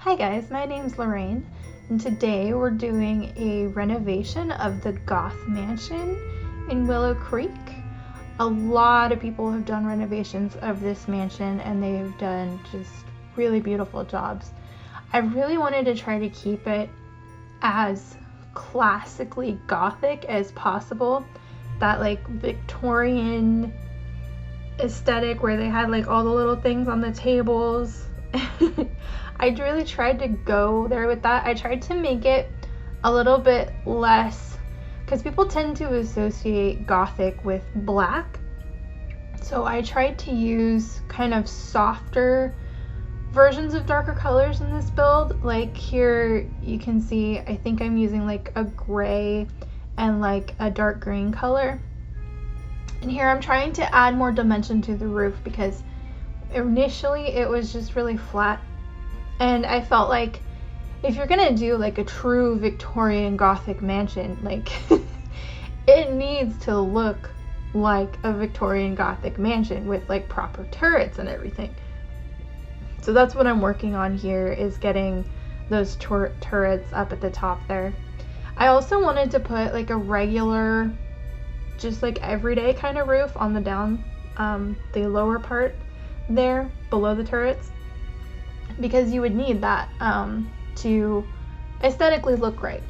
Hi guys, my name's Lorraine, and today we're doing a renovation of the Goth Mansion in Willow Creek. A lot of people have done renovations of this mansion and they've done just really beautiful jobs. I really wanted to try to keep it as classically Gothic as possible. That like Victorian aesthetic where they had like all the little things on the tables. I really tried to go there with that. I tried to make it a little bit less, because people tend to associate Gothic with black. So I tried to use kind of softer versions of darker colors in this build. Like here you can see, I think I'm using like a gray and like a dark green color. And here I'm trying to add more dimension to the roof because initially it was just really flat. And I felt like if you're gonna do like a true Victorian Gothic mansion, like it needs to look like a Victorian Gothic mansion with like proper turrets and everything. So that's what I'm working on here, is getting those turrets up at the top there. I also wanted to put like a regular, just like everyday kind of roof on the lower part there below the turrets, because you would need that to aesthetically look great,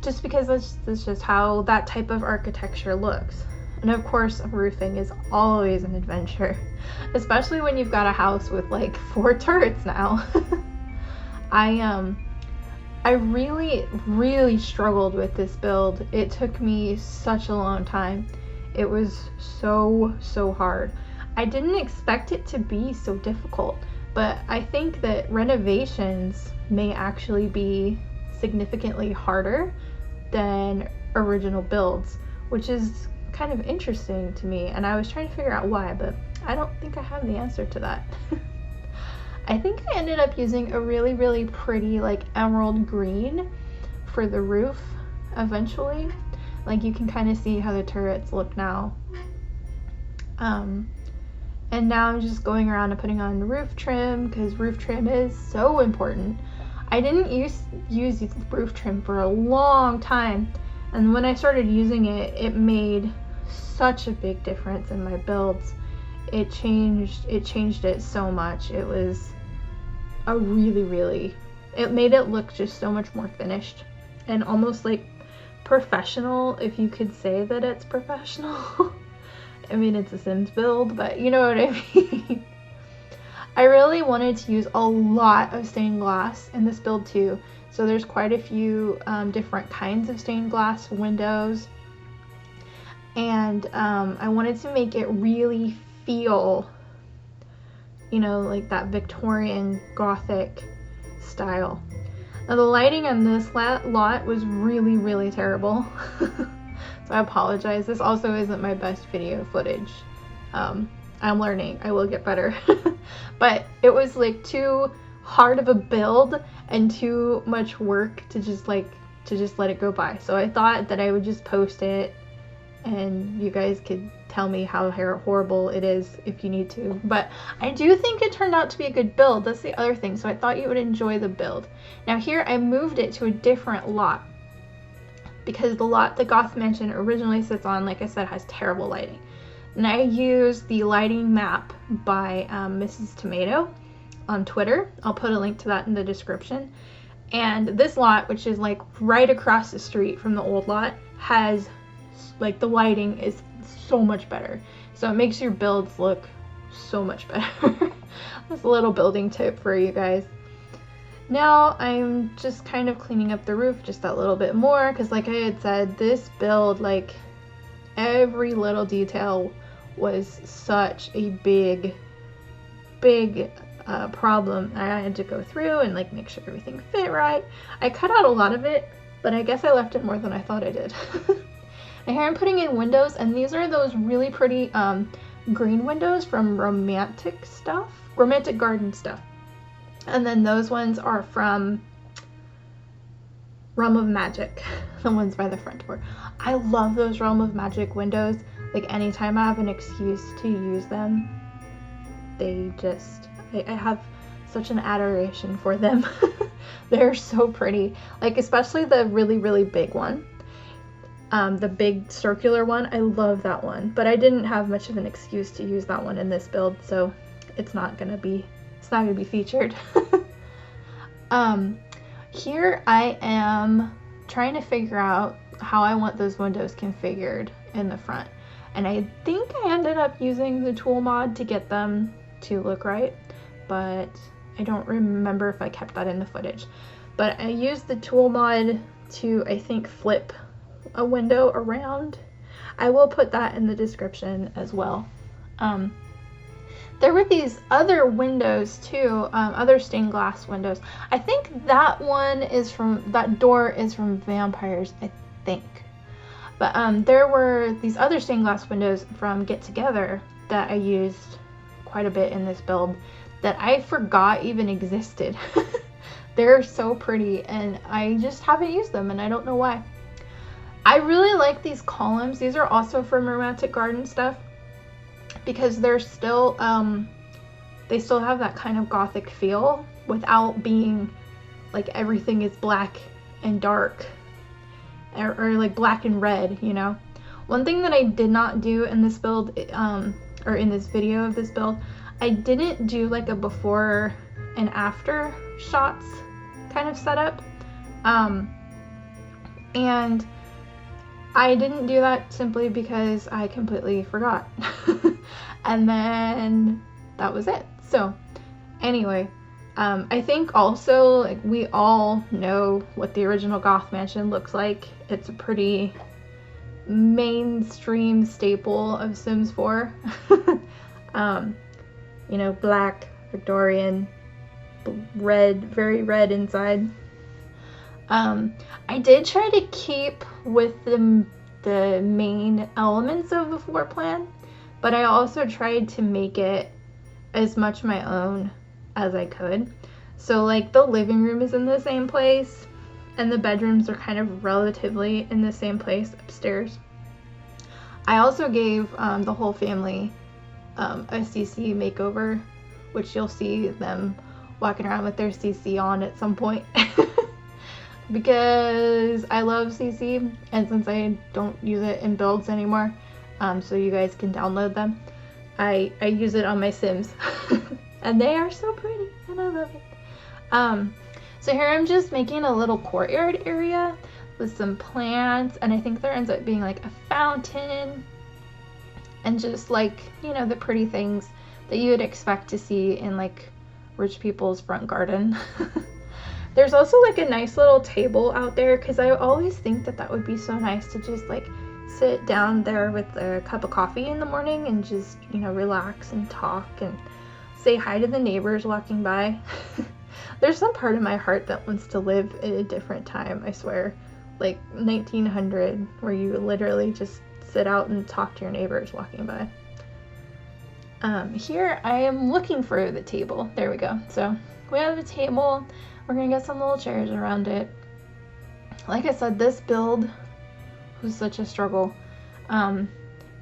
just because that's just how that type of architecture looks. And of course roofing is always an adventure, especially when you've got a house with like 4 turrets now. I really struggled with this build. It took me such a long time. It was so hard. I didn't expect it to be so difficult, but I think that renovations may actually be significantly harder than original builds, which is kind of interesting to me, and I was trying to figure out why, but I don't think I have the answer to that. I think I ended up using a really pretty like emerald green for the roof eventually. Like you can kind of see how the turrets look now. And now I'm just going around and putting on roof trim, because roof trim is so important. I didn't use roof trim for a long time, and when I started using it, it made such a big difference in my builds. It changed it so much. It was it made it look just so much more finished and almost like professional, if you could say that it's professional. I mean, it's a Sims build, but you know what I mean. I really wanted to use a lot of stained glass in this build too. So there's quite a few different kinds of stained glass windows. And I wanted to make it really feel, you know, like that Victorian Gothic style. Now the lighting on this lot was really terrible. So I apologize. This also isn't my best video footage. I'm learning. I will get better. But it was like too hard of a build and too much work to just let it go by. So I thought that I would just post it and you guys could tell me how horrible it is if you need to. But I do think it turned out to be a good build. That's the other thing. So I thought you would enjoy the build. Now here I moved it to a different lot, because the lot the Goth Mansion originally sits on, like I said, has terrible lighting. And I used the lighting map by Mrs.Tomato on Twitter. I'll put a link to that in the description. And this lot, which is like right across the street from the old lot, has like the lighting is so much better. So it makes your builds look so much better. That's a little building tip for you guys. Now I'm just kind of cleaning up the roof just a little bit more, because like I had said, this build, like every little detail was such a big problem. I had to go through and like make sure everything fit right. I cut out a lot of it, but I guess I left it more than I thought I did. And here I'm putting in windows, and these are those really pretty green windows from Romantic Garden stuff. And then those ones are from Realm of Magic, the ones by the front door. I love those Realm of Magic windows. Like anytime I have an excuse to use them, I have such an adoration for them. They're so pretty. Like, especially the really, really big one. The big circular one. I love that one. But I didn't have much of an excuse to use that one in this build, so it's not gonna be featured. Here I am trying to figure out how I want those windows configured in the front. And I think I ended up using the T.O.O.L mod to get them to look right, but I don't remember if I kept that in the footage. But I used the T.O.O.L mod to, I think, flip a window around. I will put that in the description as well. There were these other windows too, other stained glass windows. I think that door is from Vampires, I think. But there were these other stained glass windows from Get Together that I used quite a bit in this build that I forgot even existed. They're so pretty and I just haven't used them and I don't know why. I really like these columns. These are also from Romantic Garden stuff because they're still, they still have that kind of gothic feel without being like everything is black and dark. Or like black and red, you know. One thing that I did not do in this build, or in this video of this build, I didn't do like a before and after shots kind of setup. And I didn't do that simply because I completely forgot. And then that was it. So anyway, I think also, like, we all know what the original Goth Mansion looks like. It's a pretty mainstream staple of Sims 4. You know, black, Victorian, red, very red inside. I did try to keep with the main elements of the floor plan, but I also tried to make it as much my own as I could. So like the living room is in the same place and the bedrooms are kind of relatively in the same place upstairs. I also gave the whole family a CC makeover, which you'll see them walking around with their CC on at some point. Because I love CC, and since I don't use it in builds anymore, so you guys can download them, I use it on my Sims. And they are so pretty, and I love it. So here I'm just making a little courtyard area with some plants, and I think there ends up being like a fountain, and just like, you know, the pretty things that you would expect to see in like rich people's front garden. There's also like a nice little table out there because I always think that that would be so nice to just like sit down there with a cup of coffee in the morning and just, you know, relax and talk and say hi to the neighbors walking by. There's some part of my heart that wants to live in a different time, I swear. Like 1900, where you literally just sit out and talk to your neighbors walking by. Here I am looking for the table. There we go. So we have the table. We're gonna get some little chairs around it. Like I said, this build was such a struggle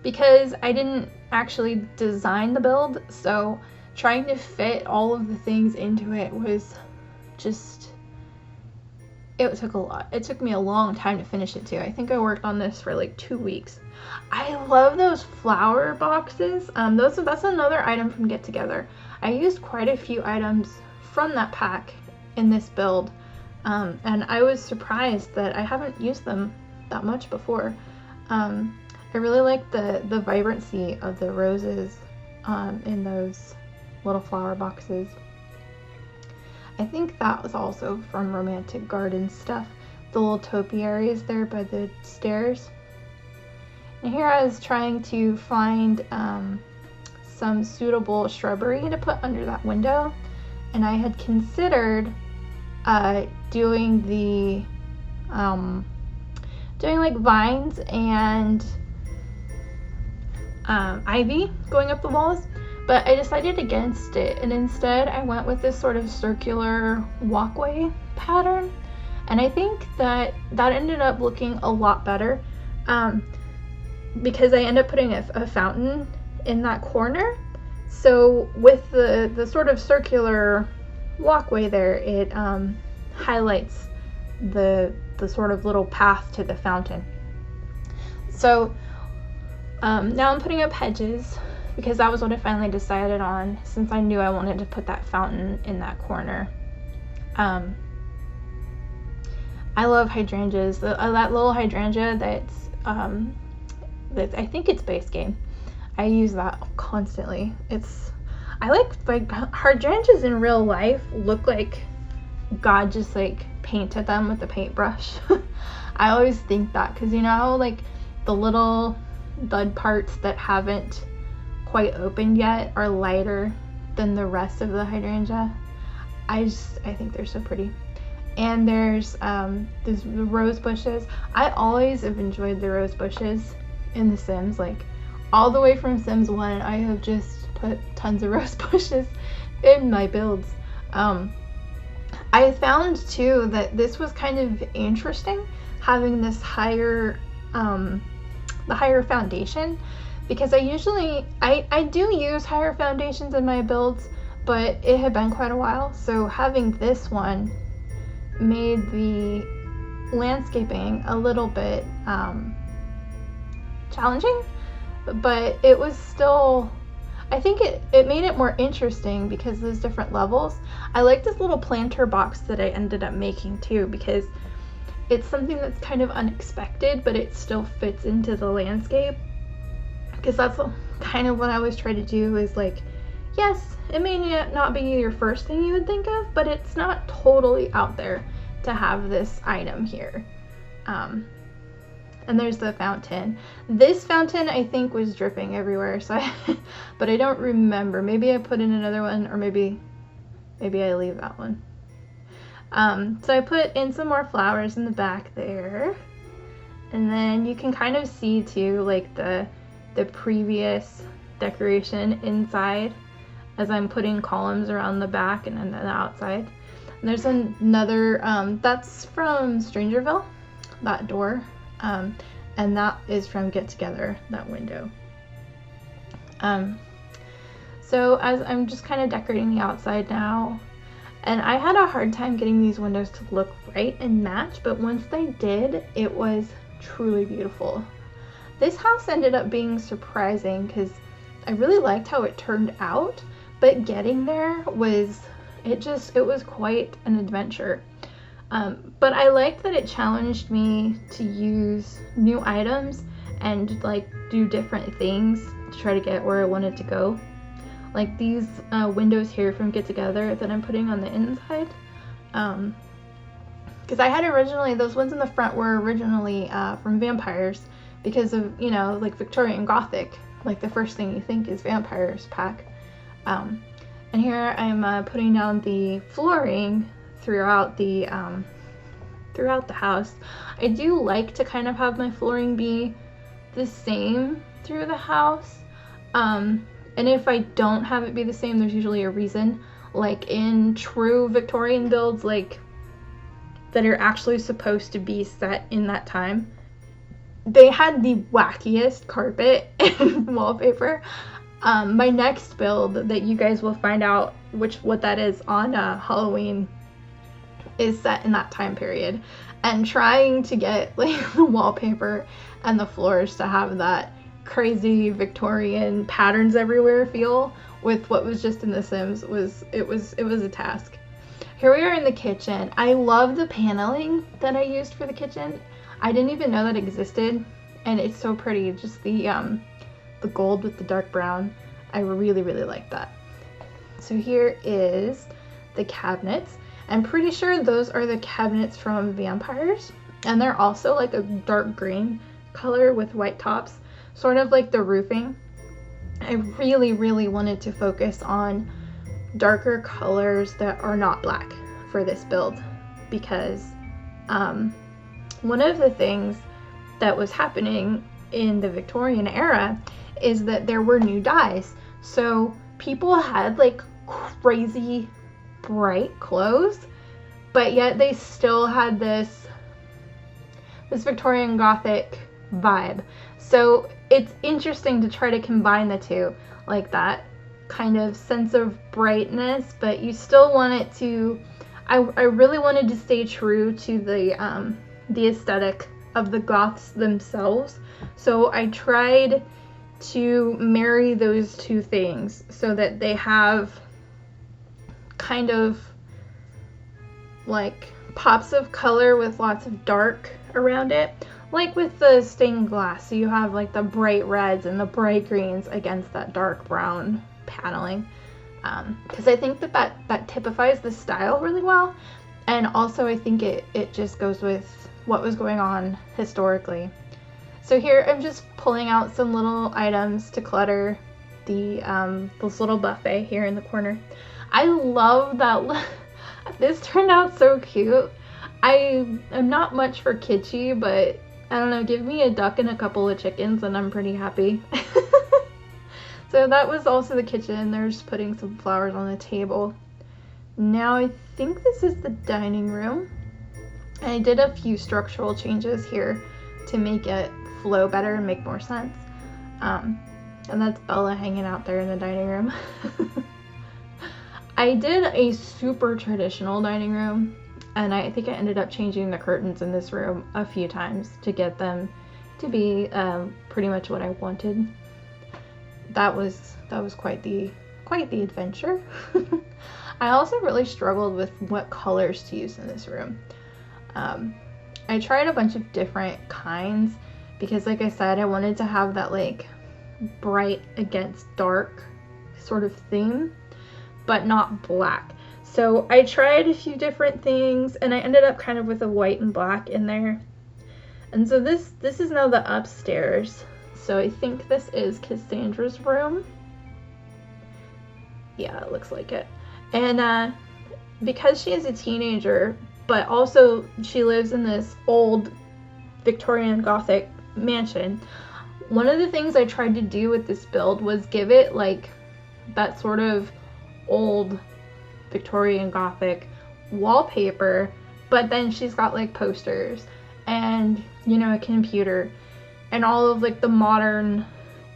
because I didn't actually design the build, so trying to fit all of the things into it was just, it took a lot. It took me a long time to finish it too. I think I worked on this for like 2 weeks. I love those flower boxes. That's another item from Get Together. I used quite a few items from that pack in this build, and I was surprised that I haven't used them that much before. I really like the vibrancy of the roses in those little flower boxes. I think that was also from Romantic Garden stuff. The little topiaries there by the stairs. And here I was trying to find some suitable shrubbery to put under that window, and I had considered doing like vines and ivy going up the walls, but I decided against it, and instead I went with this sort of circular walkway pattern, and I think that ended up looking a lot better because I ended up putting a fountain in that corner. So with the sort of circular walkway there, it highlights the sort of little path to the fountain. So now I'm putting up hedges because that was what I finally decided on, since I knew I wanted to put that fountain in that corner. I love hydrangeas. That little hydrangea that's I think it's base game. I use that constantly. I like hydrangeas in real life look like God just like painted them with a paintbrush. I always think that, because you know how like the little bud parts that haven't quite opened yet are lighter than the rest of the hydrangea. I think they're so pretty. And there's the rose bushes. I always have enjoyed the rose bushes in The Sims. Like all the way from Sims 1, I have just put tons of rose bushes in my builds. I found too that this was kind of interesting, having this higher, the higher foundation, because I do use higher foundations in my builds, but it had been quite a while. So having this one made the landscaping a little bit challenging, but it was still, I think it made it more interesting because there's different levels. I like this little planter box that I ended up making too, because it's something that's kind of unexpected, but it still fits into the landscape. Because that's kind of what I always try to do, is like, yes, it may not be your first thing you would think of, but it's not totally out there to have this item here. And there's the fountain. This fountain I think was dripping everywhere, so but I don't remember. Maybe I put in another one, or maybe I leave that one. So I put in some more flowers in the back there, and then you can kind of see too like the previous decoration inside as I'm putting columns around the back and then the outside. And there's another that's from Strangerville, that door. And that is from Get Together, that window. So as I'm just kind of decorating the outside now, and I had a hard time getting these windows to look right and match, but once they did, it was truly beautiful. This house ended up being surprising because I really liked how it turned out, but getting there was, it was quite an adventure. But I liked that it challenged me to use new items and like do different things to try to get where I wanted to go. Like these windows here from Get Together that I'm putting on the inside. Because I had originally, those ones in the front were originally from vampires, because of, you know, like Victorian Gothic, like the first thing you think is vampires pack. And here I'm putting down the flooring throughout the house. I do like to kind of have my flooring be the same through the house. And if I don't have it be the same, there's usually a reason. Like in true Victorian builds, like that are actually supposed to be set in that time, they had the wackiest carpet and wallpaper. My next build that you guys will find out what that is on Halloween is set in that time period, and trying to get like the wallpaper and the floors to have that crazy Victorian patterns everywhere feel with what was just in The Sims was a task. Here we are in the kitchen. I love the paneling that I used for the kitchen. I didn't even know that existed, and it's so pretty. Just the gold with the dark brown. I really like that. So here is the cabinets. I'm pretty sure those are the cabinets from Vampires, and they're also like a dark green color with white tops, sort of like the roofing. I really wanted to focus on darker colors that are not black for this build, because one of the things that was happening in the Victorian era is that there were new dyes. So people had like crazy bright clothes, but yet they still had this Victorian Gothic vibe. So it's interesting to try to combine the two like that. kind of sense of brightness, but you still want it to, I really wanted to stay true to the aesthetic of the Goths themselves. So I tried to marry those two things so that they have kind of like pops of color with lots of dark around it, like with the stained glass. So you have like the bright reds and the bright greens against that dark brown paneling, because I think that typifies the style really well, and also I think it just goes with what was going on historically. So here I'm just pulling out some little items to clutter this little buffet here in the corner. I love that. This turned out so cute. I am not much for kitschy, but I don't know, give me a duck and a couple of chickens and I'm pretty happy. So that was also the kitchen. They're just putting some flowers on the table. Now I think this is the dining room. I did a few structural changes here to make it flow better and make more sense. And that's Bella hanging out there in the dining room. I did a super traditional dining room, and I think I ended up changing the curtains in this room a few times to get them to be pretty much what I wanted. That was quite the adventure. I also really struggled with what colors to use in this room. I tried a bunch of different kinds because, like I said, I wanted to have that like bright against dark sort of theme, but not black. So I tried a few different things and I ended up kind of with a white and black in there. And so this is now the upstairs. So I think this is Cassandra's room. Yeah, it looks like it. And because she is a teenager, but also she lives in this old Victorian Gothic mansion, one of the things I tried to do with this build was give it like that sort of old Victorian Gothic wallpaper, but then she's got like posters and, you know, a computer and all of like the modern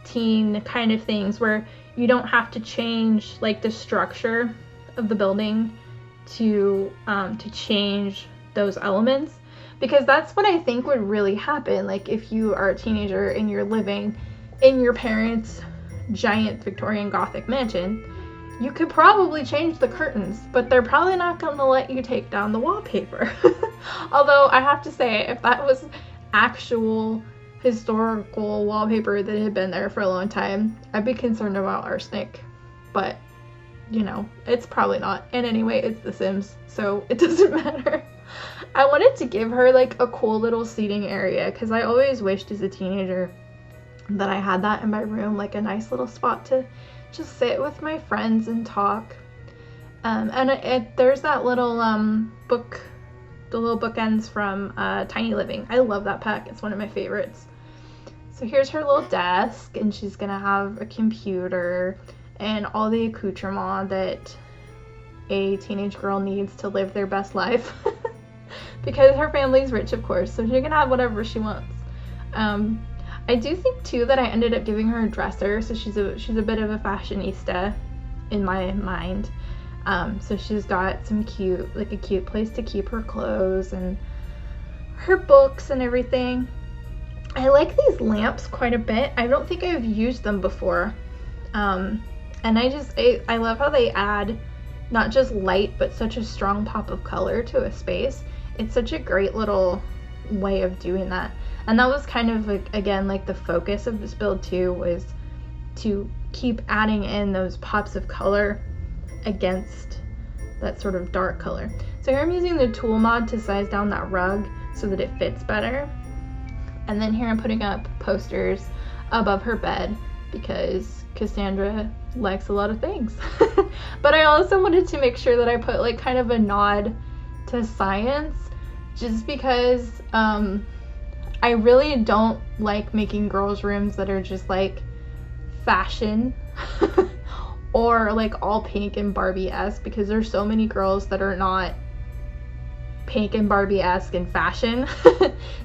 teen kind of things where you don't have to change like the structure of the building to change those elements, because that's what I think would really happen. Like if you are a teenager and you're living in your parents' giant Victorian Gothic mansion, you could probably change the curtains, but they're probably not going to let you take down the wallpaper. Although I have to say, if that was actual historical wallpaper that had been there for a long time, I'd be concerned about arsenic. But, you know, it's probably not. And anyway, it's The Sims, so it doesn't matter. I wanted to give her like a cool little seating area, because I always wished as a teenager that I had that in my room, like a nice little spot to just sit with my friends and talk. And there's that little book, the little bookends from Tiny Living. I love that pack. It's one of my favorites. So here's her little desk, and she's gonna have a computer and all the accoutrement that a teenage girl needs to live their best life. Because her family's rich, of course, so she can have whatever she wants. I do think too that I ended up giving her a dresser, so she's a bit of a fashionista in my mind. So she's got some a cute place to keep her clothes and her books and everything. I like these lamps quite a bit. I don't think I've used them before. And I love how they add not just light, but such a strong pop of color to a space. It's such a great little way of doing that. And that was kind of like, again, like the focus of this build too, was to keep adding in those pops of color against that sort of dark color. So here I'm using the tool mod to size down that rug so that it fits better. And then here I'm putting up posters above her bed because Cassandra likes a lot of things. But I also wanted to make sure that I put like kind of a nod to science, just because I really don't like making girls' rooms that are just like fashion or like all pink and Barbie-esque, because there's so many girls that are not pink and Barbie-esque in fashion.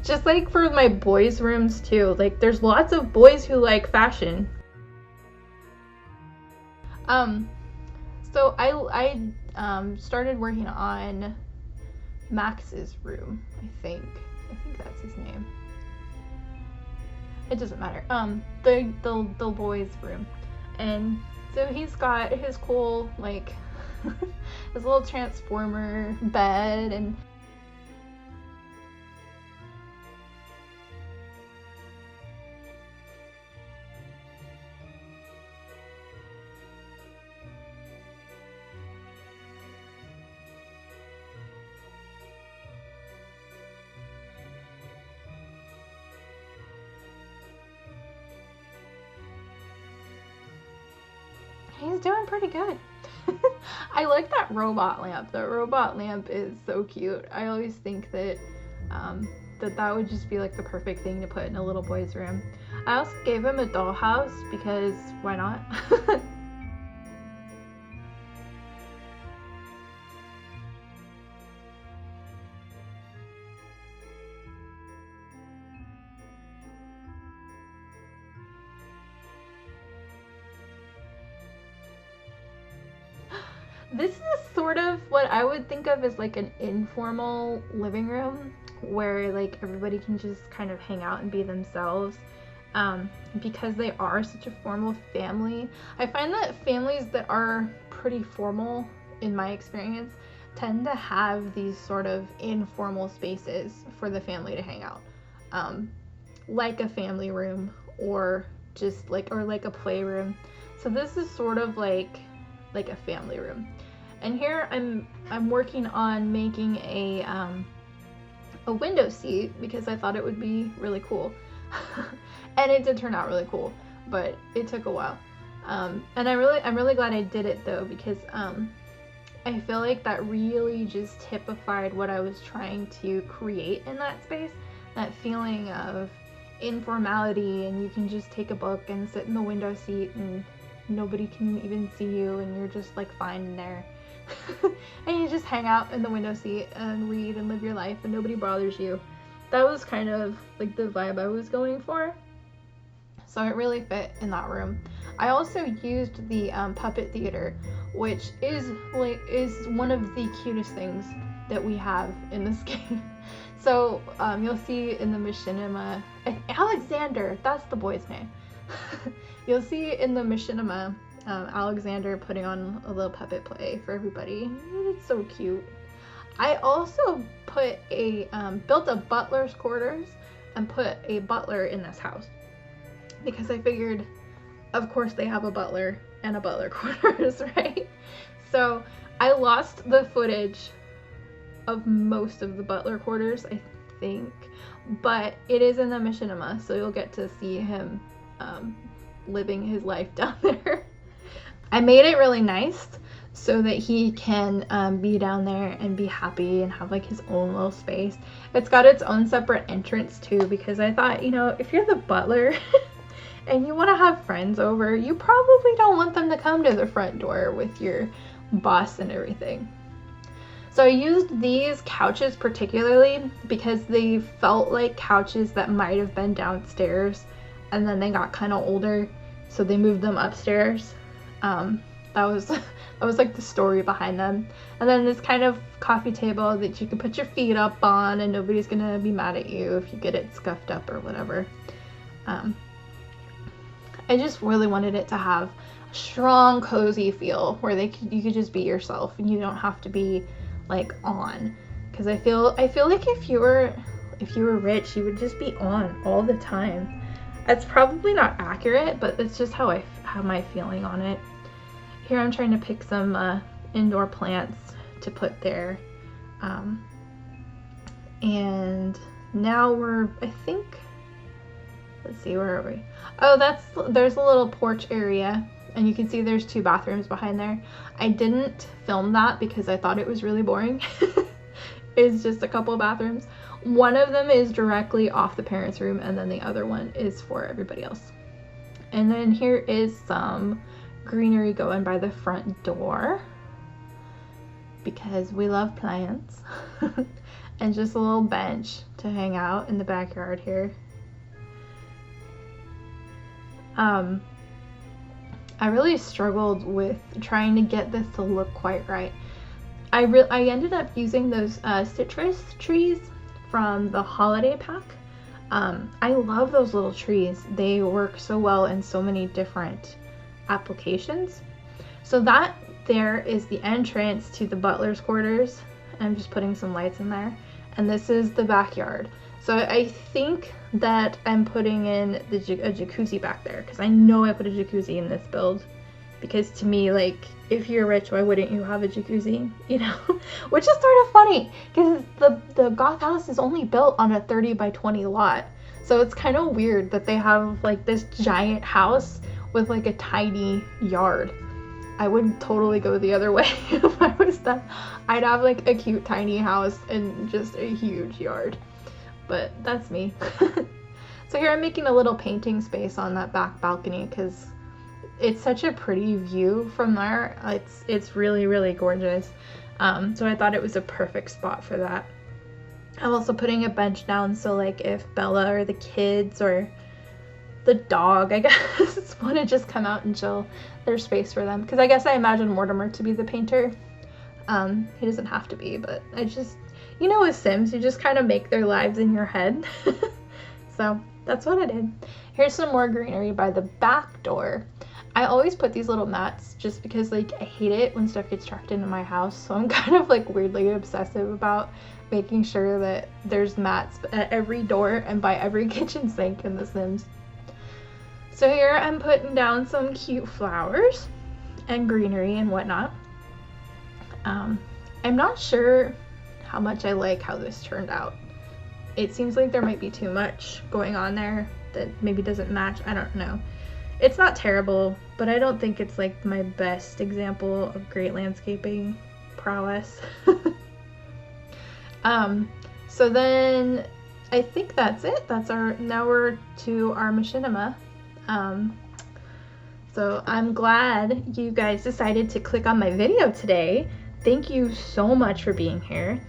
Just like for my boys' rooms too, like there's lots of boys who like fashion. So I started working on Max's room, I think that's his name. It doesn't matter. The boys' room. And so he's got his cool, like, his little transformer bed, and he's doing pretty good. I like that robot lamp. The robot lamp is so cute. I always think that that would just be like the perfect thing to put in a little boy's room. I also gave him a dollhouse because why not? This is sort of what I would think of as like an informal living room where like everybody can just kind of hang out and be themselves. Because they are such a formal family. I find that families that are pretty formal, in my experience, tend to have these sort of informal spaces for the family to hang out. Like a family room or just like a playroom. So this is sort of like a family room. And here I'm working on making a window seat because I thought it would be really cool. And it did turn out really cool, but it took a while. And I'm really glad I did it though, because I feel like that really just typified what I was trying to create in that space. That feeling of informality, and you can just take a book and sit in the window seat and nobody can even see you, and you're just like fine in there. And you just hang out in the window seat and read and live your life and nobody bothers you. That was kind of like the vibe I was going for. So it really fit in that room. I also used the puppet theater, which is one of the cutest things that we have in this game. So you'll see in the machinima, Alexander, that's the boy's name. You'll see in the machinima Alexander putting on a little puppet play for everybody. It's so cute. I also put built a butler's quarters and put a butler in this house because I figured, of course, they have a butler and a butler quarters, right? So I lost the footage of most of the butler quarters, I think, but it is in the machinima, so you'll get to see him living his life down there. I made it really nice so that he can be down there and be happy and have like his own little space. It's got its own separate entrance too, because I thought, you know, if you're the butler and you want to have friends over, you probably don't want them to come to the front door with your boss and everything. So I used these couches particularly because they felt like couches that might have been downstairs and then they got kind of older, so they moved them upstairs. That was like the story behind them. And then this kind of coffee table that you can put your feet up on and nobody's gonna be mad at you if you get it scuffed up or whatever. I just really wanted it to have a strong, cozy feel where you could just be yourself and you don't have to be like on. Because I feel like if you were rich, you would just be on all the time. It's probably not accurate, but it's just how I have my feeling on it. Here I'm trying to pick some indoor plants to put there. And now I think, let's see, where are we? Oh, there's a little porch area, and you can see there's 2 bathrooms behind there. I didn't film that because I thought it was really boring. It's just a couple of bathrooms. One of them is directly off the parents' room, and then the other one is for everybody else. And then here is some greenery going by the front door because we love plants. And just a little bench to hang out in the backyard here. I really struggled with trying to get this to look quite right. I ended up using those citrus trees from the holiday pack. I love those little trees. They work so well in so many different applications. So that there is the entrance to the butler's quarters. I'm just putting some lights in there. And this is the backyard. So I think that I'm putting in a jacuzzi back there, because I know I put a jacuzzi in this build. Because to me, like, if you're rich, why wouldn't you have a jacuzzi? You know, which is sort of funny, because the Goth house is only built on a 30 by 20 lot. So it's kind of weird that they have like this giant house with like a tiny yard. I would totally go the other way if I was them. I'd have like a cute tiny house and just a huge yard. But that's me. So here I'm making a little painting space on that back balcony because it's such a pretty view from there. It's really, really gorgeous. So I thought it was a perfect spot for that. I'm also putting a bench down so like if Bella or the kids or the dog, I guess, want to just come out and chill, there's space for them. Because I guess I imagine Mortimer to be the painter. He doesn't have to be, but I just, you know, with Sims, you just kind of make their lives in your head. So that's what I did. Here's some more greenery by the back door. I always put these little mats just because like I hate it when stuff gets tracked into my house. So I'm kind of like weirdly obsessive about making sure that there's mats at every door and by every kitchen sink in The Sims. So here I'm putting down some cute flowers and greenery and whatnot. I'm not sure how much I like how this turned out. It seems like there might be too much going on there that maybe doesn't match. I don't know. It's not terrible, but I don't think it's like my best example of great landscaping prowess. So then I think that's it. Now we're to our machinima. So I'm glad you guys decided to click on my video today. Thank you so much for being here.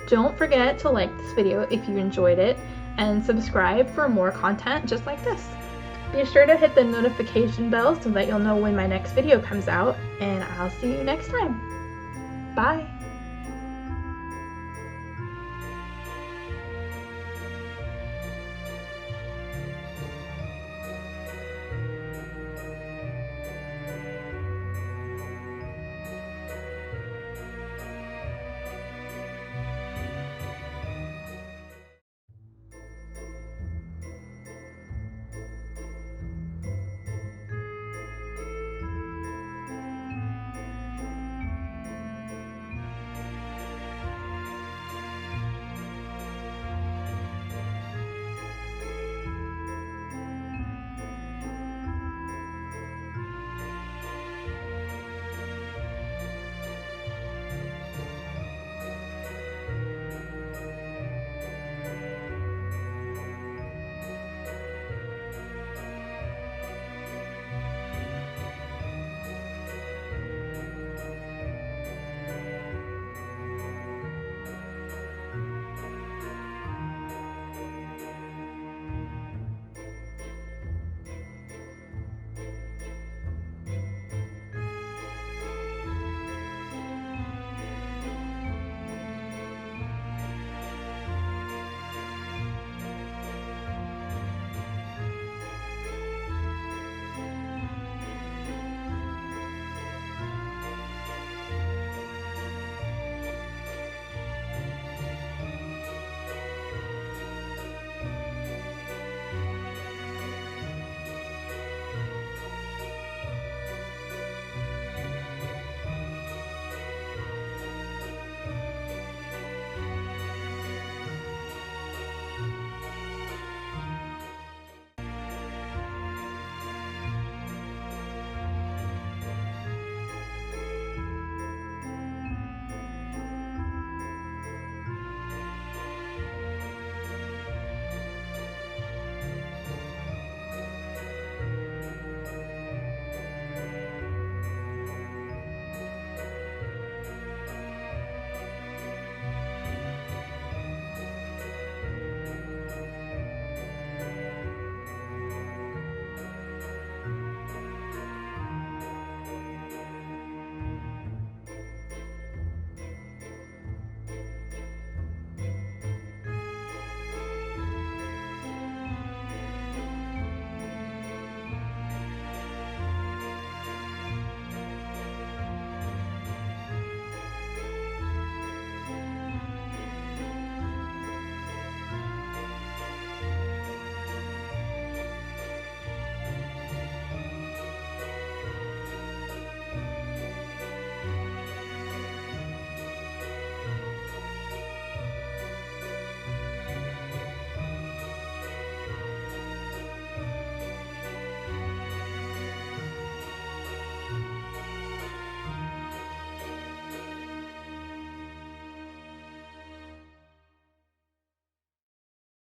Don't forget to like this video if you enjoyed it and subscribe for more content just like this. Be sure to hit the notification bell so that you'll know when my next video comes out, and I'll see you next time. Bye!